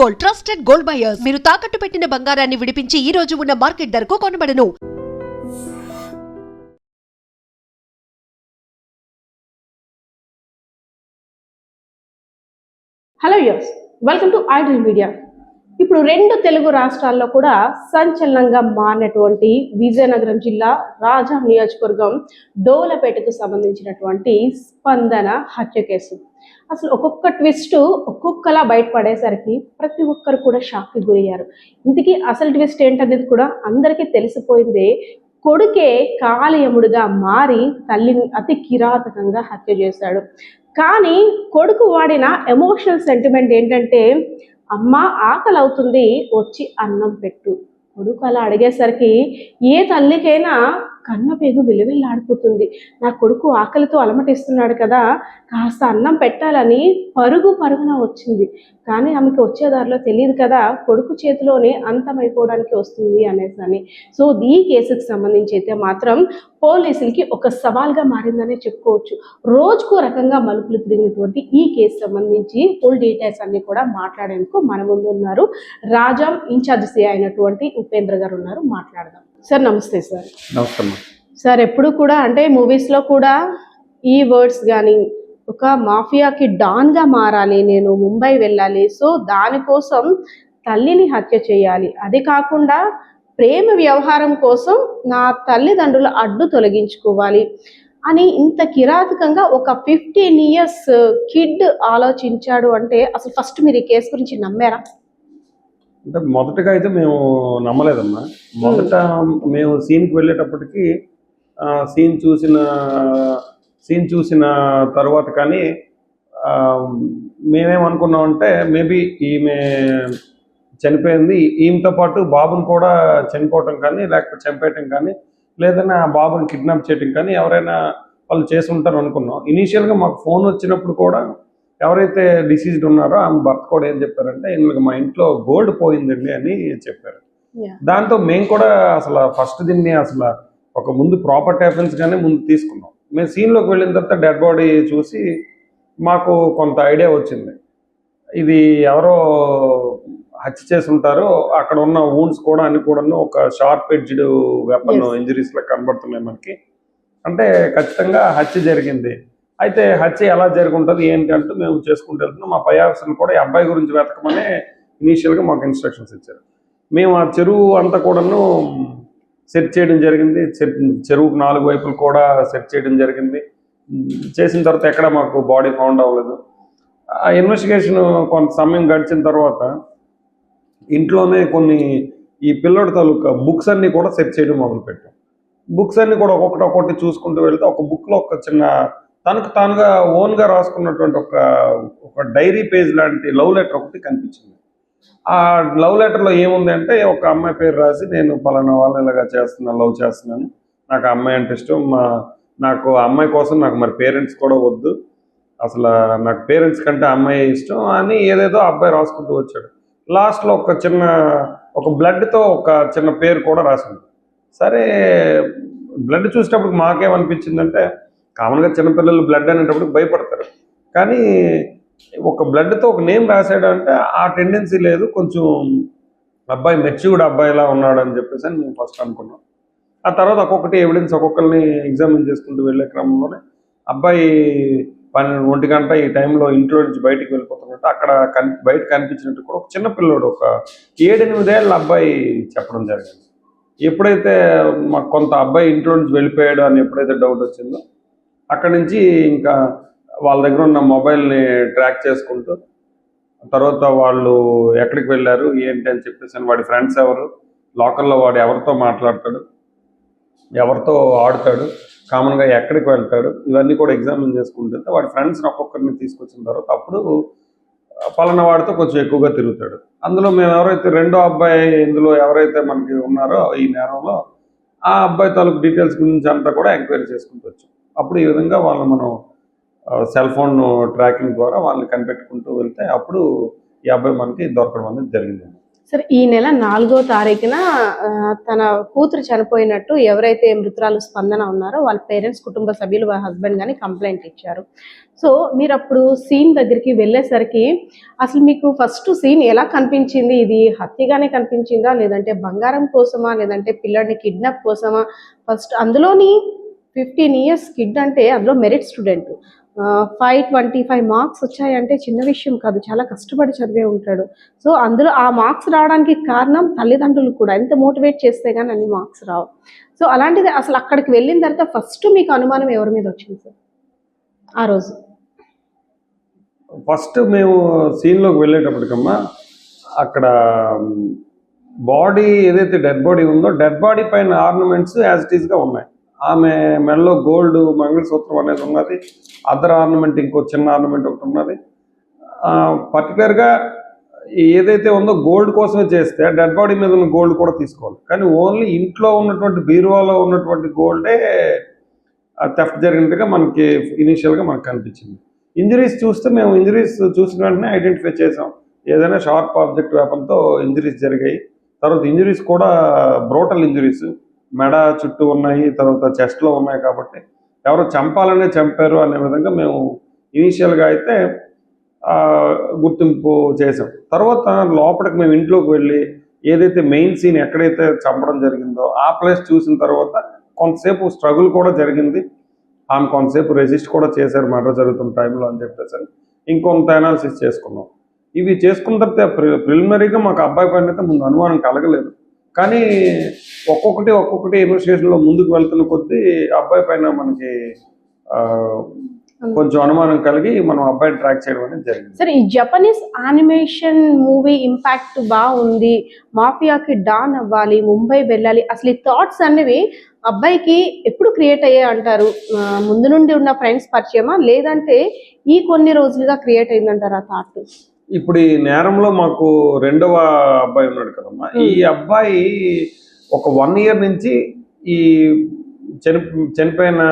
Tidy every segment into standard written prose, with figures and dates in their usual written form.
Gold, trusted gold buyers. మీరు తాకట్టు పెట్టిన బంగారాన్ని విడిపించి ఈ రోజు ఉన్న మార్కెట్ ధరకు కొనబడను. హలో యూర్స్, వెల్కమ్ టు ఐడ్రీమ్ మీడియా. ఇప్పుడు రెండు తెలుగు రాష్ట్రాల్లో కూడా సంచలనంగా మారినటువంటి విజయనగరం జిల్లా రాజాం నియోజకవర్గం డోలపేటకు సంబంధించినటువంటి స్పందన హత్య కేసు. అసలు ఒక్కొక్క ట్విస్ట్ ఒక్కొక్కలా బయటపడేసరికి ప్రతి ఒక్కరు కూడా షాక్కి గురయ్యారు. ఇంతకీ అసలు ట్విస్ట్ ఏంటనేది కూడా అందరికీ తెలిసిపోయిందే. కొడుకే కాళయముడిగా మారి తల్లిని అతి కిరాతకంగా హత్య చేశాడు. కానీ కొడుకు వాడిన ఎమోషనల్ సెంటిమెంట్ ఏంటంటే, అమ్మ ఆకలి అవుతుంది, వచ్చి అన్నం పెట్టు. కొడుకు అలా అడిగేసరికి ఏ తల్లికైనా కన్నపేగు విలువిల్లాడిపోతుంది. నా కొడుకు ఆకలితో అలమటిస్తున్నాడు కదా, కాస్త అన్నం పెట్టాలని పరుగున వచ్చింది. కానీ ఆమెకు వచ్చే దారిలో తెలియదు కదా కొడుకు చేతిలోనే అంతమైపోవడానికి వస్తుంది అనేసి. సో ఈ కేసుకు సంబంధించి అయితే మాత్రం పోలీసులకి ఒక సవాల్గా మారిందనే చెప్పుకోవచ్చు. రోజుకో రకంగా మలుపులు తిరిగినటువంటి ఈ కేసు సంబంధించి ఫుల్ డీటెయిల్స్ అన్ని కూడా మాట్లాడేందుకు మన ముందు ఉన్నారు రాజాం ఇన్ఛార్జ్ సిఐ అయినటువంటి ఉపేంద్ర గారు ఉన్నారు. మాట్లాడదాం. సార్ నమస్తే. సార్ నమస్కారం సార్. ఎప్పుడు కూడా అంటే మూవీస్లో కూడా ఈ వర్డ్స్ కానీ ఒక మాఫియాకి డాన్గా మారాలి, నేను ముంబై వెళ్ళాలి, సో దానికోసం తల్లిని హత్య చేయాలి, అది కాకుండా ప్రేమ వ్యవహారం కోసం నా తల్లిదండ్రుల అడ్డు తొలగించుకోవాలి అని ఇంత కిరాతకంగా ఒక 15 years కిడ్ ఆలోచించాడు అంటే అసలు ఫస్ట్ మీరు ఈ కేసు గురించి నమ్మారా? అంటే మొదటగా అయితే మేము నమ్మలేదమ్మా. మొదట మేము సీన్కి వెళ్ళేటప్పటికి సీన్ చూసిన తర్వాత కానీ మేమేమనుకున్నామంటే మేబీ ఈమె చనిపోయింది, ఈమెతో పాటు బాబుని కూడా చనిపోవటం కానీ లేకపోతే చంపేయటం కానీ లేదన్నా ఆ బాబుని కిడ్నాప్ చేయటం కానీ ఎవరైనా వాళ్ళు చేసి ఉంటారు అనుకున్నాం. ఇనీషియల్గా మాకు ఫోన్ వచ్చినప్పుడు కూడా ఎవరైతే డిసీజ్డ్ ఉన్నారో ఆమె భర్త కూడా ఏం చెప్పారంటే, ఇందులో మా ఇంట్లో గోల్డ్ పోయిందండి అని చెప్పారు. దాంతో మేము కూడా అసలు ఫస్ట్ దీన్ని అసలు ఒక ముందు ప్రాపర్టీ అఫెన్స్ కానీ ముందు తీసుకున్నాం. మేము సీన్లోకి వెళ్ళిన తర్వాత డెడ్ బాడీ చూసి మాకు కొంత ఐడియా వచ్చింది, ఇది ఎవరో హత్య చేసి ఉంటారు. అక్కడ ఉన్న వూండ్స్ కూడా అన్ని కూడా ఒక షార్ప్ ఎడ్జ్డ్ వెపన్ ఇంజరీస్లో కనబడుతున్నాయి మనకి. అంటే ఖచ్చితంగా హత్య జరిగింది. అయితే హత్య ఎలా జరుగుంటుంది ఏంటి అంటూ మేము చేసుకుంటూ వెళ్తున్నాం. మా పై ఆఫీసర్లు కూడా ఈ అబ్బాయి గురించి వెతకమని ఇనీషియల్గా మాకు ఇన్స్ట్రక్షన్స్ ఇచ్చారు. మేము ఆ చెరువు అంతా కూడాను సెర్చ్ చేయడం జరిగింది. చెరువుకు 4 వైపులు కూడా సెర్చ్ చేయడం జరిగింది. చేసిన తర్వాత ఎక్కడ మాకు బాడీ ఫౌండ్ అవ్వలేదు. ఆ ఇన్వెస్టిగేషన్ కొంత సమయం గడిచిన తర్వాత ఇంట్లోనే కొన్ని ఈ పిల్లోడి తాలూకా బుక్స్ అన్నీ కూడా సెర్చ్ చేయడం మొదలుపెట్టాం. బుక్స్ అన్నీ కూడా ఒక్కొక్కటి చూసుకుంటూ వెళ్తే ఒక బుక్లో ఒక చిన్న తనకు తానుగా ఓన్గా రాసుకున్నటువంటి ఒక డైరీ పేజ్ లాంటి లవ్ లెటర్ ఒకటి కనిపించింది. ఆ లవ్ లెటర్లో ఏముంది అంటే, ఒక అమ్మాయి పేరు రాసి, నేను పలానా వాళ్ళని ఇలాగా చేస్తున్నాను, లవ్ చేస్తున్నాను, నాకు ఆ అమ్మాయి అంటే ఇష్టం, నాకు ఆ అమ్మాయి కోసం నాకు మరి పేరెంట్స్ కూడా వద్దు, అసలు నాకు పేరెంట్స్ కంటే అమ్మాయి ఇష్టం అని ఏదేదో అబ్బాయి రాసుకుంటూ వచ్చాడు. లాస్ట్లో ఒక బ్లడ్తో ఒక చిన్న పేరు కూడా రాసింది. సరే, బ్లడ్ చూసేటప్పుడు మాకేమనిపించిందంటే, కామన్గా చిన్నపిల్లలు బ్లడ్ అనేటప్పుడు భయపడతారు, కానీ ఒక బ్లడ్తో ఒక నేమ్ రాశాడు అంటే ఆ టెండెన్సీ లేదు, కొంచెం అబ్బాయి మెచ్యూర్డ్ అబ్బాయిలా ఉన్నాడు అని చెప్పేసి అని మేము ఫస్ట్ అనుకున్నాం. ఆ తర్వాత ఒక్కొక్కటి ఎవిడెన్స్ ఒక్కొక్కరిని ఎగ్జామిన్ చేసుకుంటూ వెళ్ళే క్రమంలోనే అబ్బాయి 1 గంట ఈ టైంలో ఇంట్లో నుంచి బయటికి వెళ్ళిపోతున్నట్టు అక్కడ బయట కనిపించినట్టు కూడా ఒక చిన్న పిల్లోడు, ఒక 7-8 ఏళ్ళ అబ్బాయి చెప్పడం జరిగింది. ఎప్పుడైతే మాకు కొంత అబ్బాయి ఇంట్లో నుంచి వెళ్ళిపోయాడు అని ఎప్పుడైతే డౌట్ వచ్చిందో, అక్కడి నుంచి ఇంకా వాళ్ళ దగ్గర ఉన్న మొబైల్ని ట్రాక్ చేసుకుంటూ తర్వాత వాళ్ళు ఎక్కడికి వెళ్ళారు ఏంటి అని చెప్పేసి, వాడి ఫ్రెండ్స్ ఎవరు, లోకల్లో వాడు ఎవరితో మాట్లాడతాడు, ఎవరితో ఆడుతాడు, కామన్గా ఎక్కడికి వెళ్తాడు, ఇవన్నీ కూడా ఎగ్జామిన్ చేసుకుంటే వాడి ఫ్రెండ్స్ని ఒక్కొక్కరిని తీసుకొచ్చిన తర్వాత అప్పుడు పలానా వాడితో కొంచెం ఎక్కువగా తిరుగుతాడు. అందులో మేము ఎవరైతే రెండో అబ్బాయి ఇందులో ఎవరైతే మనకి ఉన్నారో ఈ నేరంలో, ఆ అబ్బాయి తాలూకు డీటెయిల్స్ గురించి అంతా కూడా ఎంక్వైరీ చేసుకుంటూ వచ్చాం. అప్పుడు ఈ విధంగా వాళ్ళని మనం సెల్ ఫోన్ ట్రాకింగ్ ద్వారా వాళ్ళని కనిపెట్టుకుంటూ వెళ్తే అప్పుడు ఈ అబ్బాయి మనకి దొరకడం అనేది జరిగింది. సరే, ఈ నెల 4వ తారీఖున తన కూతురు చనిపోయినట్టు ఎవరైతే మృతురాలు స్పందన ఉన్నారో వాళ్ళ పేరెంట్స్, కుటుంబ సభ్యులు, వాళ్ళ హస్బెండ్ కానీ కంప్లైంట్ ఇచ్చారు. సో మీరు అప్పుడు సీన్ దగ్గరికి వెళ్ళేసరికి అసలు మీకు ఫస్ట్ సీన్ ఎలా కనిపించింది? ఇది హత్యగానే కనిపించిందా, లేదంటే బంగారం కోసమా, లేదంటే పిల్లడిని కిడ్నాప్ కోసమా? ఫస్ట్ అందులోని 15 ఇయర్స్ కిడ్ అంటే అందులో మెరిట్ స్టూడెంట్, 525 మార్క్స్ వచ్చాయంటే చిన్న విషయం కాదు, చాలా కష్టపడి చదివే ఉంటాడు. సో అందులో ఆ మార్క్స్ రావడానికి కారణం తల్లిదండ్రులు కూడా ఎంత మోటివేట్ చేస్తే కానీ అన్ని మార్క్స్ రావు. సో అలాంటిది అసలు అక్కడికి వెళ్ళిన తర్వాత ఫస్ట్ మీకు అనుమానం ఎవరి మీద వచ్చింది సార్ ఆ రోజు? ఫస్ట్ మేము సీన్లోకి వెళ్ళేటప్పటికమ్మా అక్కడ బాడీ ఏదైతే డెడ్ బాడీ ఉందో డెడ్ బాడీ పైన ఆర్నమెంట్స్ యాజ్ ఇట్ ఈస్గా ఉన్నాయి. ఆమె మెడలో గోల్డ్ మంగళసూత్రం అనేది ఉన్నది, అదర్ ఆర్నమెంట్ ఇంకో చిన్న ఆర్నమెంట్ ఒకటి ఉన్నది. పర్టికులర్గా ఏదైతే ఉందో గోల్డ్ కోసమే చేస్తే డెడ్ బాడీ మీద ఉన్న గోల్డ్ కూడా తీసుకోవాలి, కానీ ఓన్లీ ఇంట్లో ఉన్నటువంటి బీరువాలో ఉన్నటువంటి గోల్డే థెఫ్ట్ జరిగినట్టుగా మనకి ఇనీషియల్గా మనకు కనిపించింది. ఇంజరీస్ చూస్తే మేము ఇంజరీస్ చూసిన వెంటనే ఐడెంటిఫై చేసాం, ఏదైనా షార్ప్ ఆబ్జెక్ట్ వెపన్తో ఇంజరీస్ జరిగాయి. తర్వాత ఇంజరీస్ కూడా బ్రోటల్ ఇంజరీస్, మెడ చుట్టూ ఉన్నాయి, తర్వాత చెస్ట్లో ఉన్నాయి. కాబట్టి ఎవరో చంపాలనే చంపారు అనే విధంగా మేము ఇనీషియల్గా అయితే గుర్తింపు చేసాం. తర్వాత లోపలికి మేము ఇంట్లోకి వెళ్ళి ఏదైతే మెయిన్ సీన్ ఎక్కడైతే చంపడం జరిగిందో ఆ ప్లేస్ చూసిన తర్వాత కొంతసేపు స్ట్రగుల్ కూడా జరిగింది. ఆమె కొంతసేపు రెసిస్ట్ కూడా చేశారు మర్డర్ జరుగుతున్న టైంలో అని చెప్పేసి ఇంకొంత అనాలిసిస్ చేసుకున్నాం. ఇవి చేసుకున్న తర్వాత ప్రిలిమినరీగా మాకు అబ్బాయి పైన అయితే ముందు అనుమానం కలగలేదు, కానీ ఒక్కొక్కటి ఇన్వెస్టిగేషన్లో ముందుకు వెళ్తున్న కొద్దీ అబ్బాయి పైన మనకి కొంచెం అనుమానం కలిగి మనం అబ్బాయిని ట్రాక్ చేయడం అనేది జరిగింది. సరే, ఈ జపనీస్ యానిమేషన్ మూవీ ఇంపాక్ట్ బాగుంది, మాఫియాకి డాన్ అవ్వాలి, ముంబై వెళ్ళాలి, అసలు ఈ థాట్స్ అనేవి అబ్బాయికి ఎప్పుడు క్రియేట్ అయ్యాయి అంటారు? ముందు నుండి ఉన్న ఫ్రెండ్స్ పరిచయమా, లేదంటే ఈ కొన్ని రోజులుగా క్రియేట్ అయిందంటారు ఆ థాట్? ఇప్పుడు ఈ నేరంలో మాకు రెండవ అబ్బాయి ఉన్నాడు కదమ్మా, ఈ అబ్బాయి ఒక 1 ఇయర్ నుంచి ఈ చనిపోయిన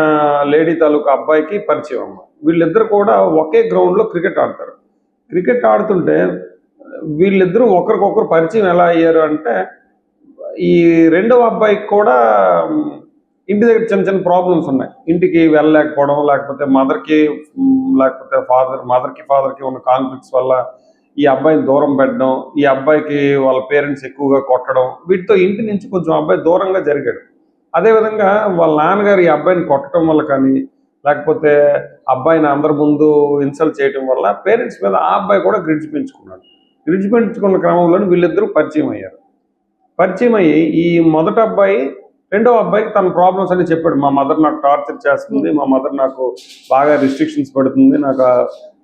లేడీ తాలూకా అబ్బాయికి పరిచయం అమ్మ. వీళ్ళిద్దరు కూడా ఒకే గ్రౌండ్లో క్రికెట్ ఆడతారు. క్రికెట్ ఆడుతుంటే వీళ్ళిద్దరూ ఒకరికొకరు పరిచయం ఎలా అయ్యారు అంటే, ఈ రెండవ అబ్బాయికి కూడా ఇంటి దగ్గర చిన్న చిన్న ప్రాబ్లమ్స్ ఉన్నాయి. ఇంటికి వెళ్ళలేకపోవడం, లేకపోతే లేకపోతే ఫాదర్కి ఉన్న కాన్ఫ్లిక్ట్స్ వల్ల ఈ అబ్బాయిని దూరం పెట్టడం, ఈ అబ్బాయికి వాళ్ళ పేరెంట్స్ ఎక్కువగా కొట్టడం, వీటితో ఇంటి నుంచి కొంచెం అబ్బాయి దూరంగా జరిగాడు. అదేవిధంగా వాళ్ళ నాన్నగారు ఈ అబ్బాయిని కొట్టడం వల్ల కానీ, లేకపోతే అబ్బాయిని అందరి ముందు ఇన్సల్ట్ చేయడం వల్ల పేరెంట్స్ మీద ఆ అబ్బాయి కూడా గ్రిడ్జ్ పెంచుకున్నాడు. గ్రిడ్జ్ పెంచుకున్న క్రమంలో వీళ్ళిద్దరూ పరిచయం అయ్యారు. పరిచయం అయ్యి ఈ మొదటి అబ్బాయి రెండో అబ్బాయికి తన ప్రాబ్లమ్స్ అని చెప్పాడు. మా మదర్ నాకు టార్చర్ చేస్తుంది, మా మదర్ నాకు బాగా రిస్ట్రిక్షన్స్ పెడుతుంది, నాకు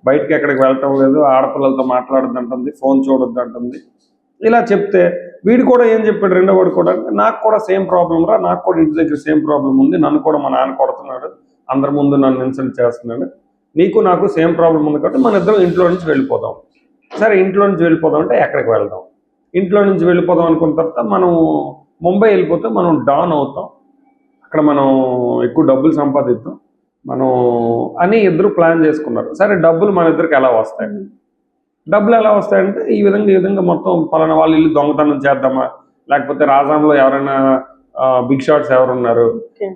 బయటకి ఎక్కడికి వెళ్ళటం లేదు, ఆడపిల్లలతో మాట్లాడద్దు అంటుంది, ఫోన్ చూడొద్దు అంటుంది. ఇలా చెప్తే వీడు కూడా ఏం చెప్పాడు, రెండో వాడు కూడా, నాకు కూడా సేమ్ ప్రాబ్లం రా, నాకు కూడా ఇంటి దగ్గర సేమ్ ప్రాబ్లం ఉంది, నన్ను కూడా మా నాన్న కొడుతున్నాడు, అందరి ముందు నన్ను ఇన్సల్ట్ చేస్తున్నాడు, నీకు నాకు సేమ్ ప్రాబ్లం ఉంది కాబట్టి మన ఇద్దరం ఇంట్లో నుంచి వెళ్ళిపోదాం. సరే, ఇంట్లో నుంచి వెళ్ళిపోదాం అంటే ఎక్కడికి వెళ్దాం? ఇంట్లో నుంచి వెళ్ళిపోదాం అనుకున్న తర్వాత మనం ముంబై వెళ్ళిపోతే మనం డాన్ అవుతాం, అక్కడ మనం ఎక్కువ డబ్బులు సంపాదిద్దాం మనం అని ఇద్దరు ప్లాన్ చేసుకున్నారు. సరే, డబ్బులు మన ఇద్దరికి ఎలా వస్తాయి? డబ్బులు ఎలా వస్తాయంటే ఈ విధంగా మొత్తం పలానా వాళ్ళు ఇల్లు దొంగతనం చేద్దామా, లేకపోతే రాజాంలో ఎవరైనా బిగ్ షాట్స్ ఎవరున్నారు,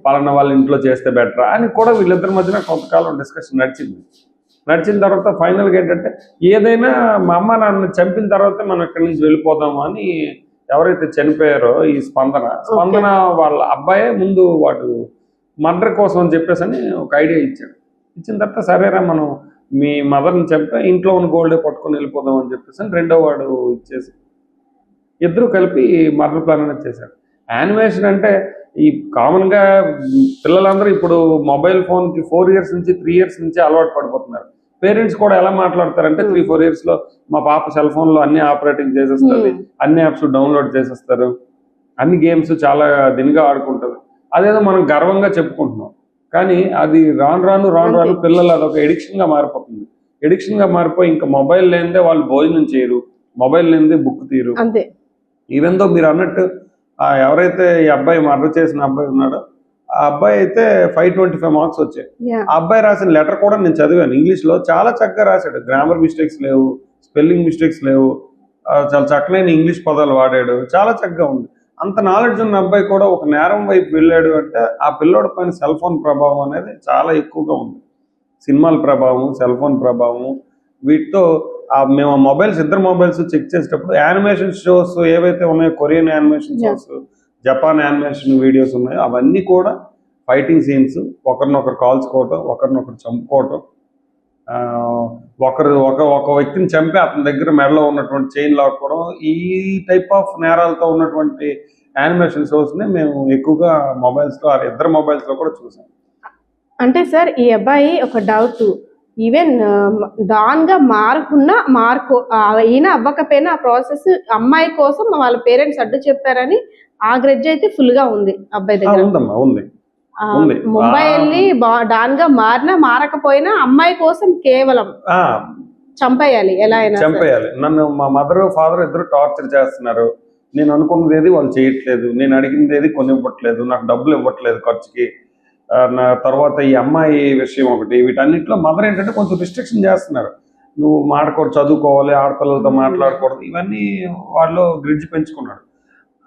పలానా వాళ్ళ ఇంట్లో చేస్తే బెటరా అని కూడా వీళ్ళిద్దరి మధ్యన కొంతకాలం డిస్కషన్ నడిచిన తర్వాత ఫైనల్గా ఏంటంటే, ఏదైనా మా అమ్మ నాన్న చంపిన తర్వాతే మనం ఇక్కడి నుంచి వెళ్ళిపోదాము అని ఎవరైతే చనిపోయారో ఈ స్పందన వాళ్ళ అబ్బాయే ముందు వాడు మర్డర్ కోసం అని చెప్పేసి అని ఒక ఐడియా ఇచ్చాడు. ఇచ్చిన తర్వాత సరేరా మనం మీ మదర్ని చంపి ఇంట్లో ఉన్న గోల్డే పట్టుకొని వెళ్ళిపోదాం అని చెప్పేసి రెండో వాడు ఇచ్చేసి ఇద్దరు కలిపి మర్డర్ ప్లాన్ అనేది చేశారు. యానిమేషన్ అంటే ఈ కామన్గా పిల్లలందరూ ఇప్పుడు మొబైల్ ఫోన్కి 4 ఇయర్స్ నుంచి 3 ఇయర్స్ నుంచి అలవాటు పడిపోతున్నారు. పేరెంట్స్ కూడా ఎలా మాట్లాడతారంటే 3-4 ఇయర్స్లో మా పాప సెల్ ఫోన్లో అన్ని ఆపరేటింగ్ చేసేస్తుంది, అన్ని యాప్స్ డౌన్లోడ్ చేసేస్తారు, అన్ని గేమ్స్ చాలా దినిగా ఆడుకుంటారు, అదేదో మనం గర్వంగా చెప్పుకుంటున్నాం. కానీ అది రాను పిల్లలు అదొక ఎడిక్షన్గా మారిపోతుంది. ఎడిక్షన్గా మారిపోయి ఇంకా మొబైల్ లేనిదే వాళ్ళు భోజనం చేయరు, మొబైల్ లేనిదే బుక్ తీరు. అంతే. ఈవెన్ దో మీరు అన్నట్టు ఎవరైతే ఈ అబ్బాయి మర్డర్ చేసిన అబ్బాయి ఉన్నాడో ఆ అబ్బాయి అయితే 525 మార్క్స్ వచ్చాయి. ఆ అబ్బాయి రాసిన లెటర్ కూడా నేను చదివాను, ఇంగ్లీష్లో చాలా చక్కగా రాశాడు. గ్రామర్ మిస్టేక్స్ లేవు, స్పెల్లింగ్ మిస్టేక్స్ లేవు, చాలా చక్కనైన ఇంగ్లీష్ పదాలు వాడాడు, చాలా చక్కగా ఉంది. అంత నాలెడ్జ్ ఉన్న అబ్బాయి కూడా ఒక నేరం వైపు వెళ్ళాడు అంటే ఆ పిల్లోడి పైన సెల్ ఫోన్ ప్రభావం అనేది చాలా ఎక్కువగా ఉంది. సినిమాల ప్రభావం, సెల్ ఫోన్ ప్రభావం, వీటితో మేము ఇద్దరు మొబైల్స్ చెక్ చేసేటప్పుడు యానిమేషన్ షోస్ ఏవైతే ఉన్నాయో, Korean animation shows, Japan animation videos ఉన్నాయో అవన్నీ కూడా ఫైటింగ్ సీన్స్, ఒకరినొకరు కాల్చుకోవటం, ఒకరినొకరు చంపుకోవటం, ఒక వ్యక్తిని చంపి అతని దగ్గర మెడలో ఉన్నటువంటి చైన్ లాక్కోవడం, ఈ టైప్ ఆఫ్ నేరాలతో ఉన్నటువంటి యానిమేషన్ షోస్ని మేము ఎక్కువగా మొబైల్స్లో, ఇద్దరు మొబైల్స్లో కూడా చూసాం. అంటే సార్ ఈ అబ్బాయి ఒక డౌట్, ఈవెన్ డాన్గా ఈయన అవ్వకపోయినా ఆ ప్రాసెస్ అమ్మాయి కోసం వాళ్ళ పేరెంట్స్ అడ్డు చెప్పారని ఆ గ్రెడ్జ్ అయితే ఫుల్ గా ఉంది అబ్బాయి దగ్గర. ఉందమ్మా, ఉంది. ముంబై వెళ్ళి డాన్ గా మారకపోయినా అమ్మాయి కోసం కేవలం చంపేయాలి, ఎలా అయినా చంపేయాలి. నన్ను మా మదర్ ఫాదర్ ఇద్దరు టార్చర్ చేస్తున్నారు. నేను అనుకున్నది ఏది వాళ్ళు చేయట్లేదు, నేను అడిగింది ఏది కొనివ్వట్లేదు, నాకు డబ్బులు ఇవ్వట్లేదు ఖర్చుకి. నా తర్వాత ఈ అమ్మాయి విషయం ఒకటి, వీటన్నిటిలో మదర్ ఏంటంటే కొంచెం రిస్ట్రిక్షన్ చేస్తున్నారు. నువ్వు మాట్లాడకూడదు, చదువుకోవాలి, ఆడపిల్లలతో మాట్లాడకూడదు, ఇవన్నీ వాళ్ళు గ్రిడ్జ్ పెంచుకున్నాడు.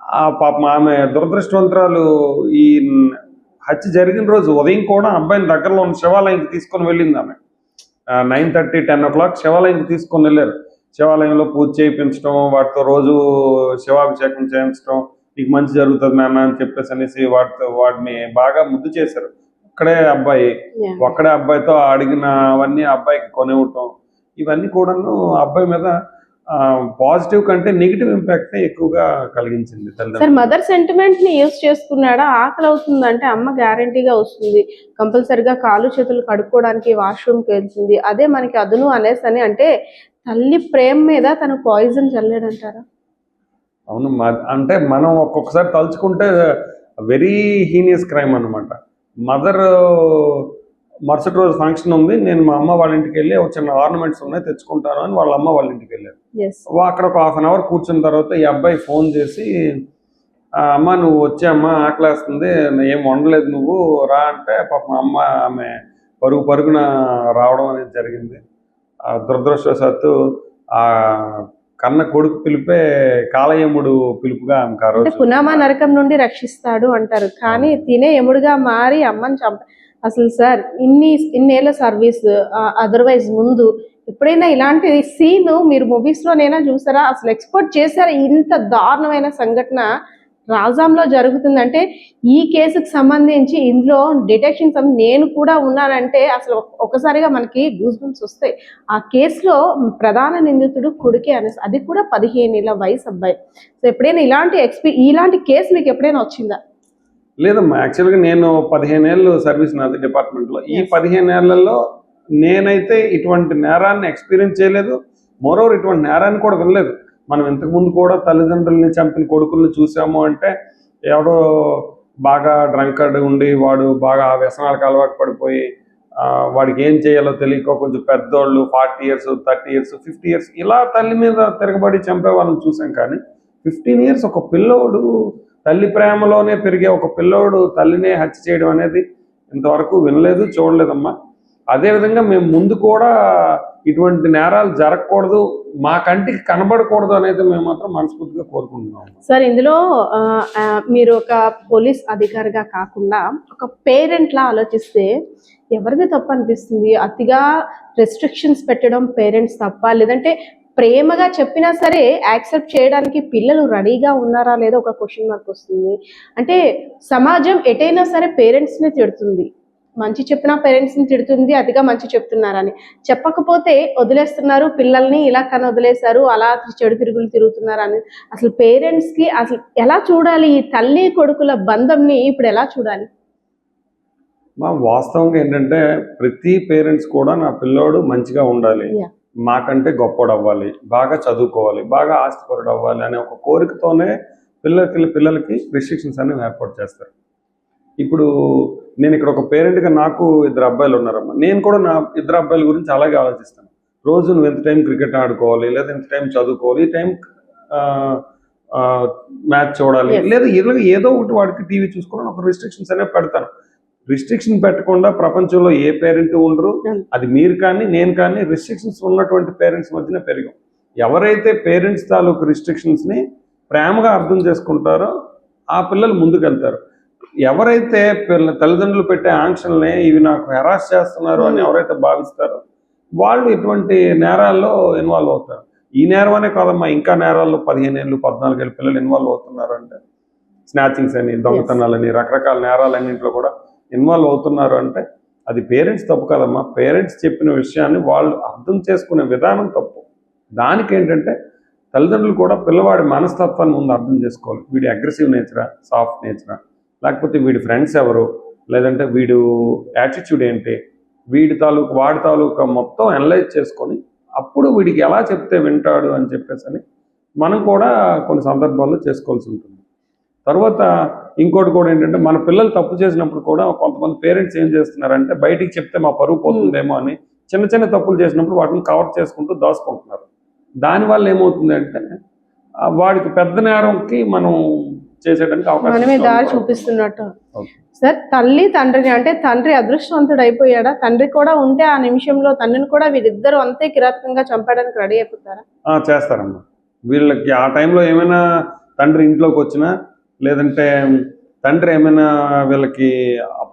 ఆ పాపం ఆమె దురదృష్టవంతరాలు. ఈ హత్య జరిగిన రోజు ఉదయం కూడా అబ్బాయిని దగ్గరలో ఉన్న శివాలయంకి తీసుకొని వెళ్ళింది ఆమె. 9:30, 10 o'clock శివాలయంకి తీసుకొని వెళ్ళారు. శివాలయంలో పూజ చేయించడం, వాటితో రోజు శివాభిషేకం చేయించడం, నీకు మంచి జరుగుతుంది నాన్న అని చెప్పేసి అనేసి వాడిని బాగా ముద్దు చేశారు. ఒక్కడే అబ్బాయితో అడిగినవన్నీ అబ్బాయికి కొనివ్వటం, ఇవన్నీ కూడాను అబ్బాయి మీద పాజిటివ్ కంటే నెగిటివ్ ఇంపాక్ట్ ఎక్కువగా కలిగించింది. సార్ మదర్ సెంటిమెంట్ ని యూజ్ చేసుకున్నాడా? ఆకలి అవుతుంది అంటే అమ్మ గ్యారంటీగా వస్తుంది, కంపల్సరిగా కాలు చేతులు కడుక్కోవడానికి వాష్రూమ్కి వెళ్తుంది, అదే మనకి అదును అనేసి అంటే తల్లి ప్రేమ మీద తను పాయిజన్ చల్లాడంటారా? అవును, అంటే మనం ఒక్కొక్కసారి తలుచుకుంటే వెరీ హీనియస్ క్రైమ్ అనమాట. మదర్ మరుసటి రోజు ఫంక్షన్ ఉంది, నేను మా అమ్మ వాళ్ళ ఇంటికి వెళ్ళి ఒక చిన్న ఆర్నమెంట్స్ ఉన్నాయి తెచ్చుకుంటాను అని వాళ్ళ అమ్మ వాళ్ళ ఇంటికి వెళ్ళారు. అక్కడ ఒక 1/2 hour కూర్చున్న తర్వాత ఈ అబ్బాయి ఫోన్ చేసి, అమ్మ నువ్వు వచ్చామ్మా, ఆకలేస్తుంది, ఏం వండలేదు, నువ్వు రా అంటే పాపం అమ్మ ఆమె పరుగున రావడం అనేది జరిగింది. దురదృష్టవశాత్తు ఆ కన్న కొడుకు పిలిపే కాలయముడు పిలుపుగా ఆమె పునామా నరకం నుండి రక్షిస్తాడు అంటారు, కానీ తినే యముడుగా మారి అమ్మని అసలు సార్ ఇన్నేళ్ల సర్వీస్, అదర్వైజ్ ముందు ఎప్పుడైనా ఇలాంటి సీన్ మీరు మూవీస్లోనైనా చూసారా? అసలు ఎక్స్పోర్ట్ చేశారా? ఇంత దారుణమైన సంఘటన రాజాంలో జరుగుతుందంటే ఈ కేసుకు సంబంధించి ఇందులో డిటెక్షన్ నేను కూడా ఉన్నానంటే అసలు ఒకసారిగా మనకి గూస్ బంప్స్ వస్తాయి. ఆ కేసులో ప్రధాన నిందితుడు కొడుకే అనేసి, అది కూడా 15 ఏళ్ల వయసు అబ్బాయి. సో ఎప్పుడైనా ఇలాంటి కేసు మీకు ఎప్పుడైనా వచ్చిందా? లేదమ్మా, యాక్చువల్గా నేను 15 ఏళ్ళు సర్వీస్ నాది డిపార్ట్మెంట్లో. ఈ 15 ఏళ్లలో నేనైతే ఇటువంటి నేరాన్ని ఎక్స్పీరియన్స్ చేయలేదు. మోరోవర్ ఇటువంటి నేరాన్ని కూడా వినలేదు. మనం ఇంతకుముందు కూడా తల్లిదండ్రుల్ని చంపిన కొడుకుల్ని చూసాము అంటే ఎవడో బాగా డ్రంకర్డ్ ఉండి వాడు బాగా వ్యసనాలకు అలవాటు పడిపోయి వాడికి ఏం చేయాలో తెలియక కొంచెం పెద్దోళ్ళు 40 years, 30 years, 50 years ఇలా తల్లి మీద తిరగబడి చంపే వాళ్ళని చూసాం. కానీ 15 years ఒక పిల్లోడు, తల్లి ప్రేమలోనే పెరిగే ఒక పిల్లోడు తల్లినే హత్య చేయడం అనేది ఇంతవరకు వినలేదు, చూడలేదమ్మా. అదేవిధంగా మేము ముందు కూడా ఇటువంటి నేరాలు జరగకూడదు, మా కంటికి కనబడకూడదు అనేది మేము మాత్రం మనస్ఫూర్తిగా కోరుకుంటున్నాం. సార్ ఇందులో మీరు ఒక పోలీస్ అధికారిగా కాకుండా ఒక పేరెంట్ లా ఆలోచిస్తే ఎవరిది తప్పు అనిపిస్తుంది? అతిగా రెస్ట్రిక్షన్స్ పెట్టడం పేరెంట్స్ తప్ప, లేదంటే ప్రేమగా చెప్పినా సరే యాక్సెప్ట్ చేయడానికి పిల్లలు రెడీగా ఉన్నారా లేదా ఒక క్వశ్చన్ మార్క్ వస్తుంది. అంటే సమాజం ఎటైనా సరే పేరెంట్స్ని తిడుతుంది, మంచి చెప్పినా పేరెంట్స్ని తిడుతుంది, అతిగా మంచి చెప్తున్నారని. చెప్పకపోతే వదిలేస్తున్నారు పిల్లల్ని, ఇలా కని వదిలేశారు, అలా చెడు తిరుగులు తిరుగుతున్నారని. అసలు పేరెంట్స్కి అసలు ఎలా చూడాలి? ఈ తల్లి కొడుకుల బంధంని ఇప్పుడు ఎలా చూడాలి? వాస్తవంగా ఏంటంటే ప్రతి పేరెంట్స్ కూడా నా పిల్లోడు మంచిగా ఉండాలి, మాకంటే గొప్పడు అవ్వాలి, బాగా చదువుకోవాలి, బాగా ఆస్తిపరుడు అవ్వాలి అనే ఒక కోరికతోనే పిల్లలకి రిస్ట్రిక్షన్స్ అనేవి ఏర్పాటు చేస్తారు. ఇప్పుడు నేను ఇక్కడ ఒక పేరెంట్గా నాకు 2 అబ్బాయిలు ఉన్నారమ్మా. నేను కూడా నా 2 అబ్బాయిల గురించి అలాగే ఆలోచిస్తాను. రోజు నువ్వు ఎంత టైం క్రికెట్ ఆడుకోవాలి, లేదా ఎంత టైం చదువుకోవాలి, ఈ టైం మ్యాచ్ చూడాలి, లేదా ఏదో ఒకటి వాడికి టీవీ చూసుకోవాలని ఒక రిస్ట్రిక్షన్స్ అనేవి పెడతాను. రిస్ట్రిక్షన్ పెట్టకుండా ప్రపంచంలో ఏ పేరెంట్ ఉండరు. అది మీరు కానీ నేను కానీ రిస్ట్రిక్షన్స్ ఉన్నటువంటి పేరెంట్స్ మధ్యన పెరిగాం. ఎవరైతే పేరెంట్స్ తాలూకు రిస్ట్రిక్షన్స్ని ప్రేమగా అర్థం చేసుకుంటారో ఆ పిల్లలు ముందుకెళ్తారు. ఎవరైతే తల్లిదండ్రులు పెట్టే ఆంక్షల్ని ఇవి నాకు హెరాస్ చేస్తున్నారు అని ఎవరైతే భావిస్తారో వాళ్ళు ఇటువంటి నేరాల్లో ఇన్వాల్వ్ అవుతారు. ఈ నేరం అనే కాదమ్మా, ఇంకా నేరాల్లో 15 ఏళ్ళు 14 ఏళ్ళ పిల్లలు ఇన్వాల్వ్ అవుతున్నారు అంటే, స్నాచింగ్స్ అని, దొంగతనాలని, రకరకాల నేరాలన్నింటిలో కూడా ఇన్వాల్వ్ అవుతున్నారు అంటే అది పేరెంట్స్ తప్పు కదమ్మా. పేరెంట్స్ చెప్పిన విషయాన్ని వాళ్ళు అర్థం చేసుకునే విధానం తప్పు. దానికి ఏంటంటే తల్లిదండ్రులు కూడా పిల్లవాడి మనస్తత్వాన్ని ముందు అర్థం చేసుకోవాలి. వీడి అగ్రెసివ్ నేచరా, సాఫ్ట్ నేచరా, లేకపోతే వీడి ఫ్రెండ్స్ ఎవరు, లేదంటే వీడు యాటిట్యూడ్ ఏంటి, వాడి తాలూకా మొత్తం అనలైజ్ చేసుకొని అప్పుడు వీడికి ఎలా చెప్తే వింటాడు అని చెప్పేసి అని మనం కూడా కొన్ని సందర్భాల్లో చేసుకోవాల్సి ఉంటుంది. తర్వాత ఇంకోటి కూడా ఏంటంటే మన పిల్లలు తప్పు చేసినప్పుడు కూడా కొంతమంది పేరెంట్స్ ఏం చేస్తున్నారంటే బయటికి చెప్తే మా పరువు పోతుందేమో అని చిన్న చిన్న తప్పులు చేసినప్పుడు వాటిని కవర్ చేసుకుంటూ దాచుకుంటున్నారు. దానివల్ల ఏమవుతుందంటే వాడికి పెద్ద నేరంకి మనం చేసేయడానికి మనమే దారి చూపిస్తున్నట్టు. సార్, తల్లి తండ్రిని అంటే తండ్రి అదృష్టవంతుడు అయిపోయాడా? తండ్రి కూడా ఉంటే ఆ నిమిషంలో తండ్రిని కూడా వీరిద్దరు అంతే కిరాతకంగా చంపడానికి రెడీ అయిపోతారా? చేస్తారమ్మా. వీళ్ళకి ఆ టైంలో ఏమైనా తండ్రి ఇంట్లోకి వచ్చినా, లేదంటే తండ్రి ఏమైనా వీళ్ళకి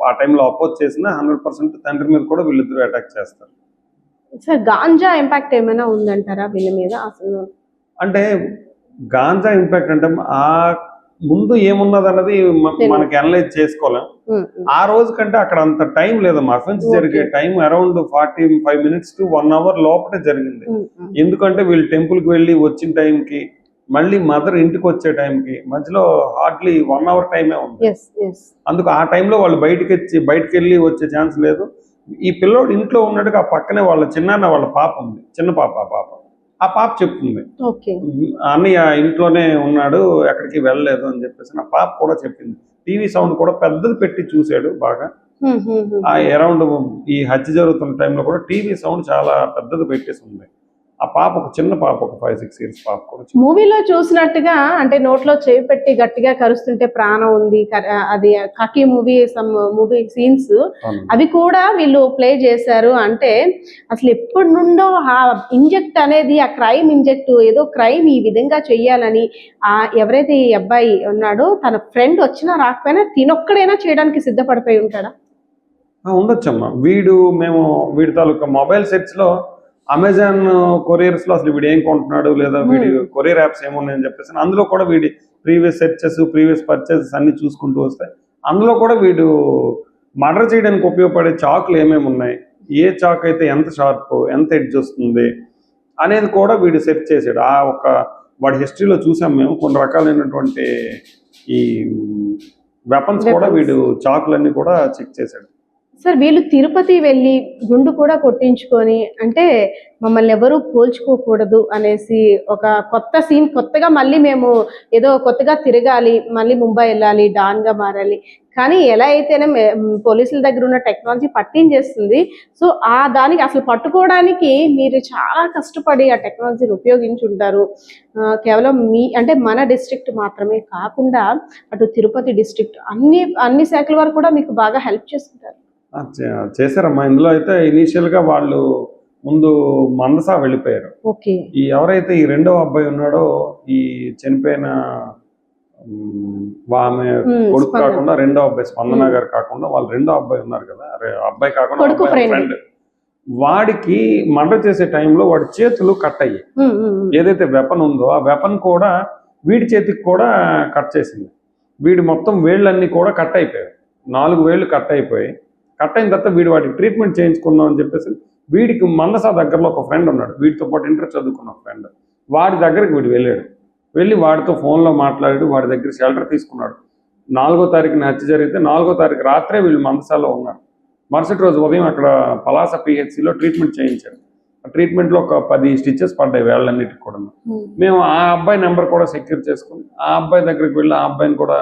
ఆ టైంలో అపోజ్ చేసినా 100% తండ్రి మీద కూడా వీళ్ళిద్దరూ అటాక్ చేస్తారు. సార్, గాంజా ఇంపాక్ట్ ఏమైనా ఉందంటారా వీళ్ళ మీద? అసలు అంటే గాంజా ఇంపాక్ట్ అంటే ఆ ముందు ఏమున్నది అన్నది మనకి అనలైజ్ చేసుకోలేం. ఆ రోజు కంటే అక్కడ అంత టైం లేదమ్మా. అఫెన్స్ జరిగే time around 45 minutes to 1 hour లోపటే జరిగింది. ఎందుకంటే వీళ్ళు టెంపుల్కి వెళ్ళి వచ్చిన టైంకి మళ్ళీ మదర్ ఇంటికి వచ్చే టైంకి మధ్యలో హార్డ్లీ 1 hour టైమే ఉంది. అందుకు ఆ టైంలో వాళ్ళు బయటకు వెళ్ళి వచ్చే ఛాన్స్ లేదు. ఈ పిల్లోడు ఇంట్లో ఉన్నట్టుగా ఆ పక్కనే వాళ్ళ పాప ఉంది, చిన్న పాప. ఆ పాప చెప్తుంది, అన్నయ్య ఇంట్లోనే ఉన్నాడు, ఎక్కడికి వెళ్ళలేదు అని చెప్పేసి నా పాప కూడా చెప్పింది. టీవీ సౌండ్ కూడా పెద్దది పెట్టి చూశాడు బాగా. అరౌండ్ ఈ హత్య జరుగుతున్న టైంలో కూడా టీవీ సౌండ్ చాలా పెద్దది పెట్టేసి ఉంది. ఆ పాప ఒక చిన్న పాప, ఒక 5-6 years పాప కూడా. మూవీలో చూసినట్టుగా అంటే నోట్లో చేయి పెట్టి గట్టిగా కరుస్తుంటే ప్రాణం ఉంది, అది కకి మూవీ సీన్స్ అవి కూడా వీళ్ళు ప్లే చేశారు. అంటే అసలు ఎప్పటి నుండో ఆ ఇంజెక్ట్ అనేది, ఆ క్రైమ్ ఇంజెక్ట్, ఏదో క్రైమ్ ఈ విధంగా చెయ్యాలని ఎవరైతే ఈ అబ్బాయి ఉన్నాడో తన ఫ్రెండ్ వచ్చినా రాకపోయినా తినొక్కడైనా చేయడానికి సిద్ధపడిపోయి ఉంటాడా? ఉండొచ్చమ్మా. వీడి తాలూకా మొబైల్ సెట్స్ లో అమెజాన్ కొరియర్స్ లో అసలు వీడు ఏం కొంటున్నాడు, లేదా వీడి కొరియర్ యాప్స్ ఏమున్నాయని చెప్పేసి అందులో కూడా వీడి ప్రీవియస్ సెర్చెస్, ప్రీవియస్ పర్చేసెస్ అన్ని చూసుకుంటూ వస్తాయి. అందులో కూడా వీడు మర్డర్ చేయడానికి ఉపయోగపడే చాకులు ఏమేమి ఉన్నాయి, ఏ చాక్ అయితే ఎంత షార్ప్, ఎంత ఎడ్జ్ వస్తుంది అనేది కూడా వీడు సెర్చ్ చేసాడు. వాడి హిస్టరీలో చూసాం మేము కొన్ని రకాలైనటువంటి ఈ వెపన్స్ కూడా వీడు చాకులన్నీ కూడా చెక్ చేశాడు. సార్, వీళ్ళు తిరుపతి వెళ్ళి గుండు కూడా కొట్టించుకొని అంటే మమ్మల్ని ఎవరూ పోల్చుకోకూడదు అనేసి ఒక కొత్త సీన్, కొత్తగా మళ్ళీ మేము ఏదో కొత్తగా తిరగాలి, మళ్ళీ ముంబై వెళ్ళాలి, డాన్గా మారాలి. కానీ ఎలా అయితేనే పోలీసుల దగ్గర ఉన్న టెక్నాలజీ పట్టించేస్తుంది. సో దానికి అసలు పట్టుకోవడానికి మీరు చాలా కష్టపడి ఆ టెక్నాలజీని ఉపయోగించుంటారు. కేవలం అంటే మన డిస్ట్రిక్ట్ మాత్రమే కాకుండా అటు తిరుపతి డిస్ట్రిక్ట్ అన్ని శాఖల వారు కూడా మీకు బాగా హెల్ప్ చేస్తుంటారు. చేశారమ్మా. ఇందులో అయితే ఇనీషియల్గా వాళ్ళు ముందు మందసా వెళ్ళిపోయారు. ఈ ఎవరైతే ఈ రెండో అబ్బాయి ఉన్నాడో, ఈ చనిపోయిన ఆమె కొడుకు కాకుండా రెండో అబ్బాయి స్పందన గారు కాకుండా వాళ్ళ రెండో అబ్బాయి ఉన్నారు కదా, అబ్బాయి కాకుండా ఫ్రెండ్, వాడికి మర్డర్ చేసే టైంలో వాడి చేతులు కట్ అయ్యాయి. ఏదైతే వెపన్ ఉందో ఆ వెపన్ కూడా వీడి చేతికి కూడా కట్ చేసింది. వీడి మొత్తం వేళ్ళన్నీ కూడా కట్ అయిపోయాయి. 4 వేళ్ళు కట్ అయిపోయి, కట్ అయిన తర్వాత వీడు వాటికి ట్రీట్మెంట్ చేయించుకుందాం అని చెప్పేసి వీడికి మందసా దగ్గరలో ఒక ఫ్రెండ్ ఉన్నాడు, వీడితో పాటు ఇంటర్ చదువుకున్న ఫ్రెండ్. వాడి దగ్గరికి వీడు వెళ్ళి వాడితో ఫోన్లో మాట్లాడి వాడి దగ్గర షెల్టర్ తీసుకున్నాడు. 4వ తారీఖున హత్య జరిగితే 4వ తారీఖు రాత్రే వీళ్ళు మందసాలో ఉన్నారు. మరుసటి రోజు ఉదయం అక్కడ పలాస పిహెచ్సిలో ట్రీట్మెంట్ చేయించారు. ఆ ట్రీట్మెంట్లో ఒక 10 స్టిచెస్ పడ్డాయి వేళ్ళన్నిటికి కూడా. మేము ఆ అబ్బాయి నెంబర్ కూడా సెక్యూర్ చేసుకుని ఆ అబ్బాయి దగ్గరికి వెళ్ళి ఆ అబ్బాయిని కూడా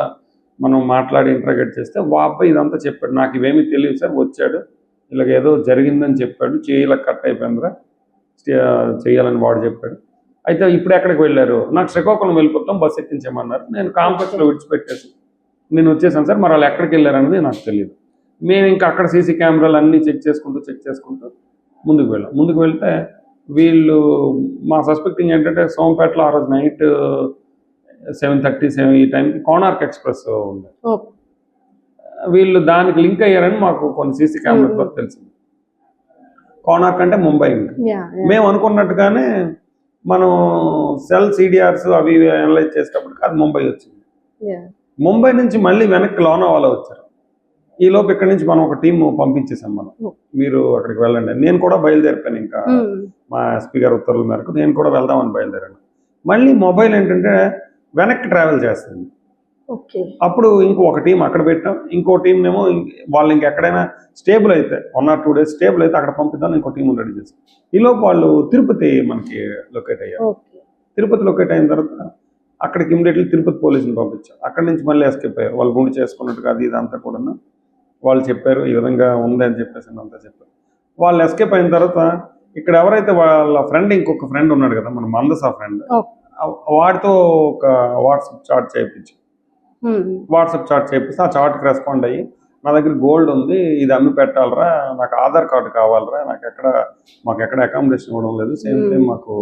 మనం మాట్లాడి ఇంట్రాగేట్ చేస్తే ఆ అబ్బాయి ఇదంతా చెప్పాడు. నాకు ఇవేమీ తెలియదు సార్, వచ్చాడు ఇలాగ ఏదో జరిగిందని చెప్పాడు, ఇలా కట్ అయిపోయిందిరా చేయాలని వాడు చెప్పాడు. అయితే ఇప్పుడు ఎక్కడికి వెళ్ళారు, నాకు శ్రీకాకుళం వెళ్ళిపోతాం, బస్ ఎక్కించామన్నారు. నేను కాంప్లెక్స్లో విడిచిపెట్టేసి నేను వచ్చేసాను సార్, మరి వాళ్ళు ఎక్కడికి వెళ్ళారు అనేది నాకు తెలియదు. మేము ఇంకా అక్కడ సీసీ కెమెరాలు అన్నీ చెక్ చేసుకుంటూ ముందుకు వెళ్తే వీళ్ళు మా సస్పెక్టింగ్ ఏంటంటే సోంపేటలో ఆ రోజు నైట్ 7:30 ఈ టైంకి కోనార్క్ ఎక్స్ప్రెస్ ఉంది. ఓకే. వీళ్ళు దానికి లింక్ అయ్యారని మాకు కొన్ని సీసీ కెమెరాస్ ద్వారా తెలిసింది. కోనార్క్ అంటే ముంబై. ఇంకా యా మేము అనుకున్నట్టుగానే మనం సెల్ సిడిఆర్స్ అవి ఇవి అనలైజ్ చేసేటప్పటికి అది ముంబై వచ్చింది. యా ముంబై నుంచి మళ్ళీ వెనక్కి లోనావాలా వచ్చారు. ఈ లోపు ఇక్కడి నుంచి మనం ఒక టీం పంపించేసాం. మనం మీరు అక్కడికి వెళ్ళండి, నేను కూడా బయలుదేరిపోయాను. ఇంకా మా ఎస్పీ గారి ఉత్తర్వుల మేరకు నేను కూడా వెళ్దామని బయలుదేరాను. మళ్ళీ మొబైల్ ఏంటంటే వెనక్కి ట్రావెల్ చేస్తుంది. ఓకే. అప్పుడు ఇంకొక టీం అక్కడ పెట్టాం, ఇంకో టీంనేమో వాళ్ళు ఇంకెక్కడైనా స్టేబుల్ అయితే 1 or 2 days స్టేబుల్ అయితే అక్కడ పంపిద్దాం ఇంకో టీం రెడీ చేస్తాం. ఈలోపు వాళ్ళు తిరుపతి మనకి లొకేట్ అయ్యారు. తిరుపతి లొకేట్ అయిన తర్వాత అక్కడికి ఇమ్మీడియట్లీ తిరుపతి పోలీసుని పంపించాం. అక్కడి నుంచి మళ్ళీ ఎస్కేప్ అయ్యారు. వాళ్ళు గుండు చేసుకున్నట్టుగా అది ఇదంతా కూడా వాళ్ళు చెప్పారు, ఈ విధంగా ఉంది అని చెప్పేసి అంతా చెప్పారు. వాళ్ళు ఎస్కేప్ అయిన తర్వాత ఇక్కడ ఎవరైతే వాళ్ళ ఫ్రెండ్, ఇంకొక ఫ్రెండ్ ఉన్నాడు కదా మన మందసా ఫ్రెండ్, వాడితో ఒక వాట్సాప్ చాట్ చేయించి ఆ చాట్కి రెస్పాండ్ అయ్యి నా దగ్గర గోల్డ్ ఉంది, ఇది అమ్మి పెట్టాలరా, నాకు ఆధార్ కార్డు కావాలరా, మాకు ఎక్కడ అకామిడేషన్ ఇవ్వడం లేదు, సేమ్ టైం మాకు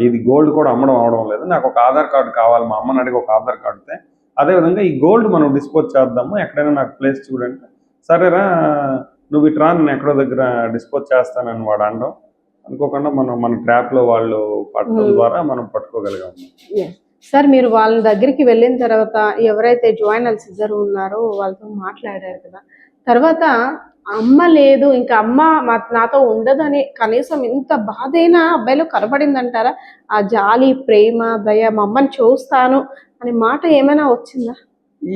ఇది గోల్డ్ కూడా అమ్మడం అవడం లేదు, నాకు ఒక ఆధార్ కార్డు కావాలి, మా అమ్మని అడిగి ఒక ఆధార్ కార్డుతే, అదేవిధంగా ఈ గోల్డ్ మనం డిస్పోజ్ చేద్దాము, ఎక్కడైనా నాకు ప్లేస్ చూడండి, సరేరా నువ్వు ఇట్రా నేను ఎక్కడో దగ్గర డిస్పోజ్ చేస్తానని వాడు అనడం, అనుకోకుండా మన ట్రాప్లో వాళ్ళు పట్టడం ద్వారా మనం పట్టుకోగలిగాము. సార్, మీరు వాళ్ళ దగ్గరికి వెళ్ళిన తర్వాత ఎవరైతే జాయినర్స్ ఇద్దరు ఉన్నారో వాళ్ళతో మాట్లాడారు కదా, తర్వాత అమ్మ లేదు, ఇంకా అమ్మ నాతో ఉండదని కనీసం ఇంత బాధైనా అబ్బాయిలో కనబడిందంటారా? ఆ జాలి, ప్రేమ, దయ, మా అమ్మని చూస్తాను అనే మాట ఏమైనా వచ్చిందా?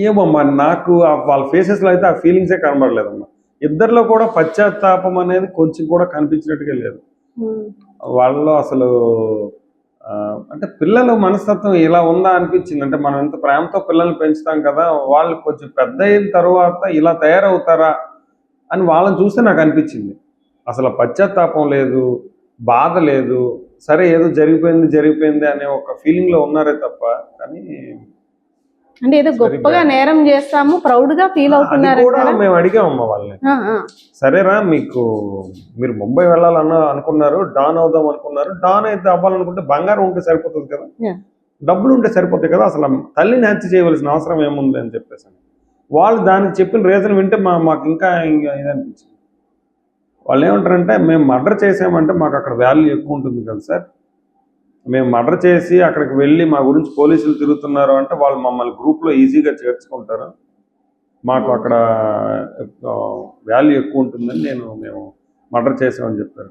ఏమమ్మా, నాకు వాళ్ళ ఫేసెస్లో అయితే ఆ ఫీలింగ్సే కనబడలేదమ్మా. ఇద్దరిలో కూడా పశ్చాత్తాపం అనేది కొంచెం కూడా కనిపించినట్టుగా లేదు వాళ్ళలో. అసలు అంటే పిల్లల మనస్తత్వం ఇలా ఉందా అనిపించింది. అంటే మనం ఎంత ప్రేమతో పిల్లల్ని పెంచుతాం కదా, వాళ్ళు కొంచెం పెద్ద అయిన తర్వాత ఇలా తయారవుతారా అని వాళ్ళని చూస్తే నాకు అనిపించింది. అసలు పశ్చాత్తాపం లేదు, బాధ లేదు, సరే ఏదో జరిగిపోయింది అనే ఒక ఫీలింగ్లో ఉన్నారే తప్ప, కానీ అంటే ఏదో గొప్పగా నేరం చేస్తాము ప్రౌడ్ గా ఫీల్ అవుతున్నారు కూడా. మేము అడిగామమ్మా వాళ్ళని, సరేరా మీరు ముంబై అనుకున్నారు, డాన్ అవుదాం అనుకున్నారు, డాన్ అయితే అవ్వాలనుకుంటే బంగారం ఉంటే సరిపోతుంది కదా, డబ్బులు ఉంటే సరిపోతాయి కదా, అసలు తల్లిని హత్య చేయవలసిన అవసరం ఏముంది అని చెప్పేసి వాళ్ళు దానికి చెప్పిన రీజన్ వింటే మాకు ఇంకా ఇదనిపించింది. వాళ్ళు ఏమంటారంటే, మేము మర్డర్ చేసామంటే మాకు అక్కడ వాల్యూ ఎక్కువ ఉంటుంది కదా సార్, మేము మర్డర్ చేసి అక్కడికి వెళ్ళి మా గురించి పోలీసులు తిరుగుతున్నారు అంటే వాళ్ళు మమ్మల్ని గ్రూప్లో ఈజీగా చేర్చుకుంటారు, మాకు అక్కడ వాల్యూ ఎక్కువ ఉంటుందని మేము మర్డర్ చేసామని చెప్పారు.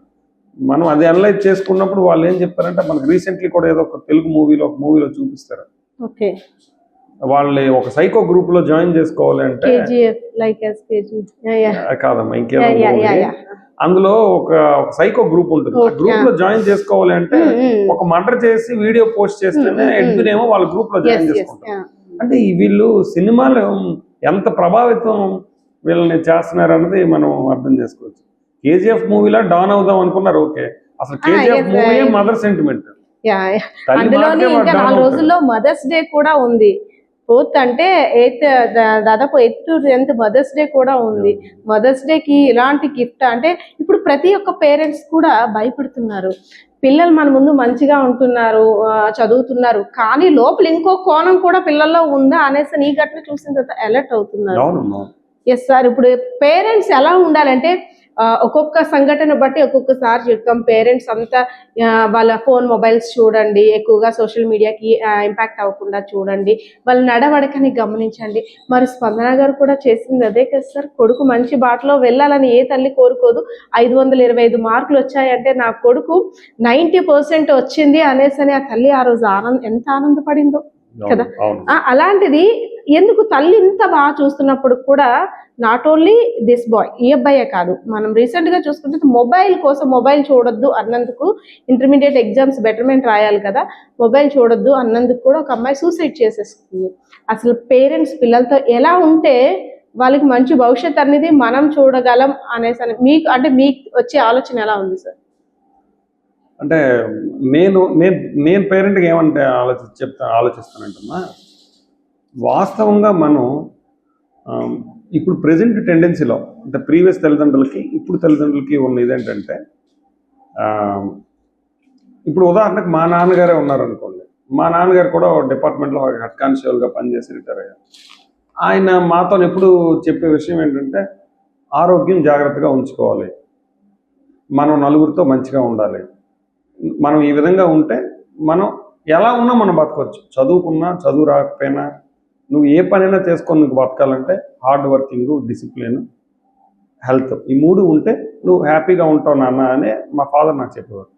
మనం అది అనలైజ్ చేసుకున్నప్పుడు వాళ్ళు ఏం చెప్పారంటే, మనకు రీసెంట్లీ కూడా ఏదో ఒక తెలుగు మూవీలో చూపిస్తారు, వాళ్ళని ఒక సైకో గ్రూప్ లో జాయిన్ చేసుకోవాలి అంటే కాదమ్మా, ఇంకేదో అందులో ఒక సైకో గ్రూప్ ఉంటుంది, ఆ గ్రూప్ లో జాయిన్ చేసుకోవాలి అంటే ఒక మర్డర్ చేసి వీడియో పోస్ట్ చేస్తేనే అడ్మిన్ ఏమో వాళ్ళ గ్రూప్ లో జాయిన్ చేసుకుంటారు. అంటే వీళ్ళు సినిమాలో ఎంత ప్రభావితం వీళ్ళని చేస్తున్నారు అన్నది మనం అర్థం చేసుకోవచ్చు. కేజీఎఫ్ మూవీలో డాన్ అవుదాం అనుకున్నారు, ఓకే, అసలు కేజీఎఫ్ మూవీ మదర్ సెంటిమెంట్. అందులోని ఇంకా 4 రోజుల్లో మదర్స్ డే కూడా ఉంది. 4th అంటే 8th, దాదాపు 8th to 10th mothers day కూడా ఉంది. మదర్స్ డేకి ఇలాంటి గిఫ్ట్ అంటే ఇప్పుడు ప్రతి ఒక్క పేరెంట్స్ కూడా భయపడుతున్నారు. పిల్లలు మన ముందు మంచిగా ఉంటున్నారు, చదువుతున్నారు, కానీ లోపల ఇంకో కోణం కూడా పిల్లల్లో ఉందా అనేసి ఈ ఘటన చూసిన తర్వాత అలర్ట్ అవుతున్నారు. ఎస్ సార్, ఇప్పుడు పేరెంట్స్ ఎలా ఉండాలంటే ఒక్కొక్క సంఘటన బట్టి ఒక్కొక్కసారి చెప్తాం, పేరెంట్స్ అంతా వాళ్ళ మొబైల్స్ చూడండి, ఎక్కువగా సోషల్ మీడియాకి ఇంపాక్ట్ అవ్వకుండా చూడండి, వాళ్ళ నడవడికని గమనించండి. మరి స్పందన గారు కూడా చేసింది అదే కదా సార్, కొడుకు మంచి బాటలో వెళ్ళాలని ఏ తల్లి కోరుకోదు. 525 మార్కులు వచ్చాయంటే నా కొడుకు 90% వచ్చింది అనేసి ఆ తల్లి ఆ రోజు ఎంత ఆనందపడిందో కదా. అలాంటిది ఎందుకు తల్లి ఇంత బాగా చూస్తున్నప్పుడు కూడా నాట్ ఓన్లీ దిస్ బాయ్, ఈ అబ్బాయే కాదు, మనం రీసెంట్ గా చూసుకుంటే మొబైల్ కోసం మొబైల్ చూడొద్దు అన్నందుకు, ఇంటర్మీడియట్ ఎగ్జామ్స్ బెటర్మెంట్ రాయాలి కదా, మొబైల్ చూడొద్దు అన్నందుకు కూడా ఒక అమ్మాయి సూసైడ్ చేసేసుకుంది. అసలు పేరెంట్స్ పిల్లలతో ఎలా ఉంటే వాళ్ళకి మంచి భవిష్యత్ అనేది మనం చూడగలం అనేసి మీకు వచ్చే ఆలోచన ఎలా ఉంది సార్? అంటే నేను పేరెంట్గా ఏమంటే ఆలోచిస్తానంటమ్మా, వాస్తవంగా మనం ఇప్పుడు ప్రజెంట్ టెండెన్సీలో అంటే ప్రీవియస్ తల్లిదండ్రులకి ఇప్పుడు తల్లిదండ్రులకి ఉన్న ఇదేంటంటే, ఇప్పుడు ఉదాహరణకు మా నాన్నగారే ఉన్నారనుకోండి. మా నాన్నగారు కూడా ఒక డిపార్ట్మెంట్లో హెడ్ కానిస్టేబుల్గా పనిచేసి రిటైర్ అయ్యారు. ఆయన మాతో ఎప్పుడు చెప్పే విషయం ఏంటంటే, ఆరోగ్యం జాగ్రత్తగా ఉంచుకోవాలి, మనం నలుగురితో మంచిగా ఉండాలి, మనం ఈ విధంగా ఉంటే మనం ఎలా ఉన్నా మనం బతకవచ్చు. చదువుకున్నా చదువు రాకపోయినా నువ్వు ఏ పనైనా చేసుకొని నువ్వు బతకాలంటే హార్డ్ వర్కింగ్, డిసిప్లిన్, హెల్త్, ఈ 3 ఉంటే నువ్వు హ్యాపీగా ఉంటావు నాన్న అని మా ఫాదర్ నాకు చెప్పేవారు.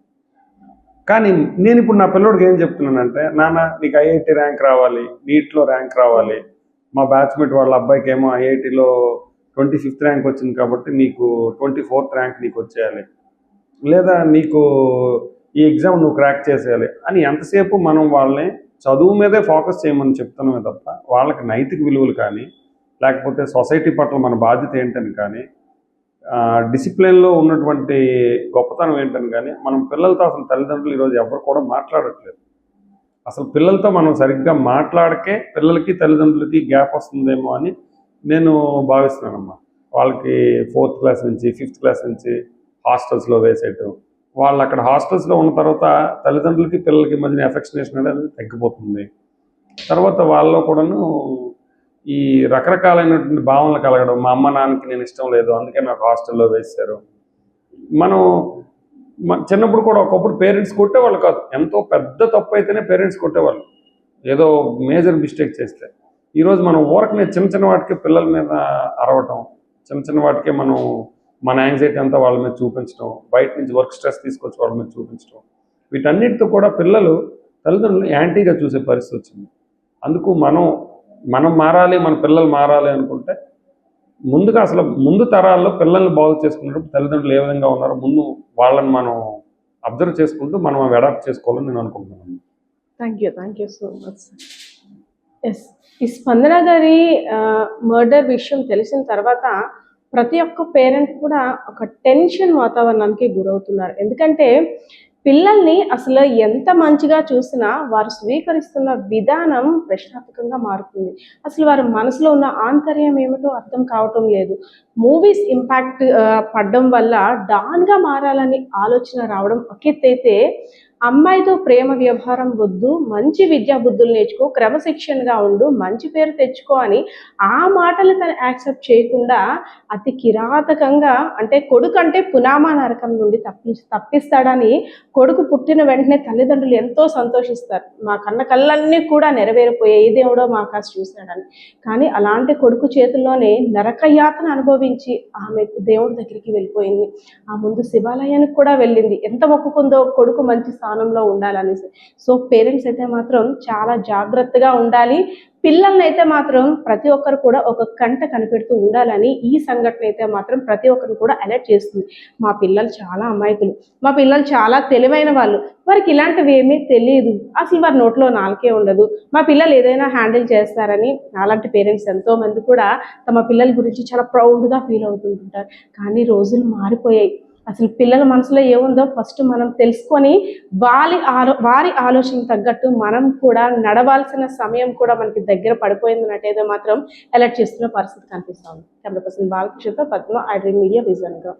కానీ నేను ఇప్పుడు నా పిల్లోడికి ఏం చెప్తున్నానంటే, నాన్న నీకు ఐఐటి ర్యాంక్ రావాలి, నీట్లో ర్యాంక్ రావాలి, మా బ్యాచ్మేట్ వాళ్ళ అబ్బాయికి ఏమో ఐఐటిలో 25th ర్యాంక్ వచ్చింది కాబట్టి నీకు 24th ర్యాంక్ నీకు వచ్చేయాలి, లేదా నీకు ఈ ఎగ్జామ్ నువ్వు క్రాక్ చేసేయాలి అని ఎంతసేపు మనం వాళ్ళని చదువు మీదే ఫోకస్ చేయమని చెప్తున్నామే తప్ప వాళ్ళకి నైతిక విలువలు కానీ, లేకపోతే సొసైటీ పట్ల మన బాధ్యత ఏంటని కానీ, డిసిప్లిన్లో ఉన్నటువంటి గొప్పతనం ఏంటని కానీ మనం పిల్లలతో అసలు తల్లిదండ్రులు ఈరోజు ఎవరు కూడా మాట్లాడట్లేదు. అసలు పిల్లలతో మనం సరిగ్గా మాట్లాడకే పిల్లలకి తల్లిదండ్రులకి గ్యాప్ వస్తుందేమో అని నేను భావిస్తున్నానమ్మా. వాళ్ళకి 4th క్లాస్ నుంచి 5th క్లాస్ నుంచి హాస్టల్స్లో వేసేయటం, వాళ్ళు అక్కడ హాస్టల్స్లో ఉన్న తర్వాత తల్లిదండ్రులకి పిల్లలకి మధ్యన ఎఫెక్షనేషన్ అనేది తగ్గిపోతుంది. తర్వాత వాళ్ళలో కూడాను ఈ రకరకాలైనటువంటి భావనలు కలగడం, మా అమ్మ నాన్నకి నేను ఇష్టం లేదు అందుకే నాకు హాస్టల్లో వేశారు. మనం చిన్నప్పుడు కూడా ఒకప్పుడు పేరెంట్స్ కొట్టేవాళ్ళు కాదు, ఎంతో పెద్ద తప్పు అయితేనే పేరెంట్స్ కొట్టేవాళ్ళు, ఏదో మేజర్ మిస్టేక్ చేస్తే. ఈరోజు మనం ఊరకనే చిన్న చిన్న వాటికి పిల్లల మీద అరవటం, చిన్న చిన్న వాటికే మనం మన యాంగ్జైటీ అంతా వాళ్ళ మీద చూపించడం, బయట నుంచి వర్క్ స్ట్రెస్ తీసుకొచ్చి వాళ్ళ మీద చూపించడం, వీటన్నిటితో కూడా పిల్లలు తల్లిదండ్రులు యాంటీగా చూసే పరిస్థితి వచ్చింది. అందుకు మనం మారాలి, మన పిల్లలు మారాలి అనుకుంటే ముందుగా అసలు ముందు తరాల్లో పిల్లల్ని బాగు చేసుకున్నప్పుడు తల్లిదండ్రులు ఏ విధంగా ఉన్నారో ముందు వాళ్ళని మనం అబ్జర్వ్ చేసుకుంటూ మనం అవి అడాప్ట్ చేసుకోవాలని నేను అనుకుంటున్నాను. Thank you so much. Yes, ఈ స్పందన గారి మర్డర్ విషయం తెలిసిన తర్వాత ప్రతి ఒక్క పేరెంట్ కూడా ఒక టెన్షన్ వాతావరణానికి గురవుతున్నారు. ఎందుకంటే పిల్లల్ని అసలు ఎంత మంచిగా చూసినా వారు స్వీకరిస్తున్న విధానం ప్రశ్నార్థకంగా మారుతుంది. అసలు వారి మనసులో ఉన్న ఆంతర్యం ఏమిటో అర్థం కావటం లేదు. మూవీస్ ఇంపాక్ట్ పడడం వల్ల డాన్గా మారాలని ఆలోచన రావడం ఒక ఎత్తైతే, అమ్మాయితో ప్రేమ వ్యవహారం వద్దు, మంచి విద్యా బుద్ధులు నేర్చుకో, క్రమశిక్షణగా ఉండు, మంచి పేరు తెచ్చుకో అని ఆ మాటలు తను యాక్సెప్ట్ చేయకుండా అతి కిరాతకంగా, అంటే కొడుకు అంటే పునామా నరకం నుండి తప్పిస్తాడని కొడుకు పుట్టిన వెంటనే తల్లిదండ్రులు ఎంతో సంతోషిస్తారు, మా కన్న కళ్ళన్నీ కూడా నెరవేరిపోయాయి, ఏ దేవుడో మా కాస్త చూశాడని. కానీ అలాంటి కొడుకు చేతుల్లోనే నరకయాతన అనుభవించి ఆమె దేవుడి దగ్గరికి వెళ్ళిపోయింది. ఆ ముందు శివాలయానికి కూడా వెళ్ళింది, ఎంత మొక్కుకుందో కొడుకు మంచి స్థానంలో ఉండాలనేసి. సో పేరెంట్స్ అయితే మాత్రం చాలా జాగ్రత్తగా ఉండాలి. పిల్లల్ని అయితే మాత్రం ప్రతి ఒక్కరు కూడా ఒక కంట కనిపెడుతూ ఉండాలని ఈ సంఘటన అయితే మాత్రం ప్రతి ఒక్కరిని కూడా అలర్ట్ చేస్తుంది. మా పిల్లలు చాలా అమాయకులు, మా పిల్లలు చాలా తెలివైన వాళ్ళు, వారికి ఇలాంటివి ఏమీ తెలియదు, అసలు వారి నోట్లో నాలుకే ఉండదు, మా పిల్లలు ఏదైనా హ్యాండిల్ చేస్తారని అలాంటి పేరెంట్స్ ఎంతోమంది కూడా తమ పిల్లల గురించి చాలా ప్రౌడ్గా ఫీల్ అవుతుంటుంటారు. కానీ రోజులు మారిపోయాయి. అసలు పిల్లల మనసులో ఏముందో ఫస్ట్ మనం తెలుసుకొని వారి ఆలోచన తగ్గట్టు మనం కూడా నడవాల్సిన సమయం కూడా మనకి దగ్గర పడిపోయిందన్నట్టయితే మాత్రం అలర్ట్ చేస్తున్న పరిస్థితి కనిపిస్తుంది. 100% బాలకృష్ణతో Padma, iDream media, Vizianagaram.